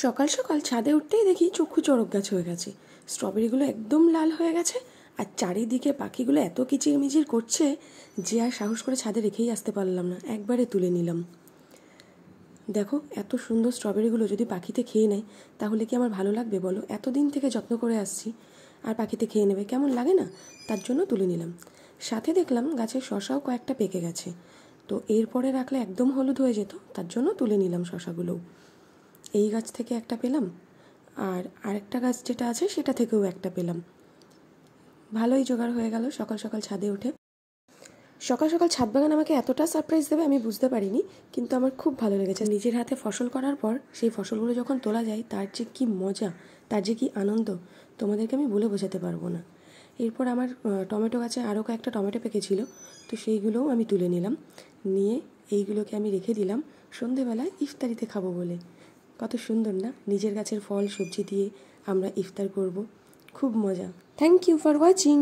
সকাল সকাল ছাদে উঠতেই দেখি চক্ষু চড়ক গাছ হয়ে গেছে। স্ট্রবেরিগুলো একদম লাল হয়ে গেছে, আর চারিদিকে পাখিগুলো এত কিচিরমিচির করছে যে আর সাহস করে ছাদে রেখেই আসতে পারলাম না, একবারে তুলে নিলাম। দেখো, এত সুন্দর স্ট্রবেরিগুলো যদি পাখিতে খেয়ে নেয় তাহলে কি আমার ভালো লাগবে বলো? এতদিন থেকে যত্ন করে আসছি, আর পাখিতে খেয়ে নেবে, কেমন লাগে না? তার জন্য তুলে নিলাম। সাথে দেখলাম গাছের শশাও কয়েকটা পেকে গেছে, তো এরপরে রাখলে একদম হলুদ হয়ে যেত, তার জন্য তুলে নিলাম শশাগুলোও। এই গাছ থেকে একটা পেলাম, আর আরেকটা গাছ যেটা আছে সেটা থেকেও একটা পেলাম। ভালোই জোগাড় হয়ে গেল সকাল সকাল ছাদে উঠে। সকাল সকাল ছাদ বাগান আমাকে এতটা সারপ্রাইজ দেবে আমি বুঝতে পারিনি, কিন্তু আমার খুব ভালো লেগেছে। নিজের হাতে ফসল করার পর সেই ফসলগুলো যখন তোলা যায় তার যে কী মজা, তার যে কী আনন্দ, তোমাদেরকে আমি বলে বোঝাতে পারবো না। এরপর আমার টমেটো গাছে আরও কয়েকটা টমেটো পেকেছিল, তো সেইগুলোও আমি তুলে নিলাম। নিয়ে এইগুলোকে আমি রেখে দিলাম সন্ধেবেলায় ইফতারিতে খাবো বলে। কত সুন্দর না, নিজের গাছের ফল সবজি দিয়ে আমরা ইফতার করব, খুব মজা। Thank you for watching.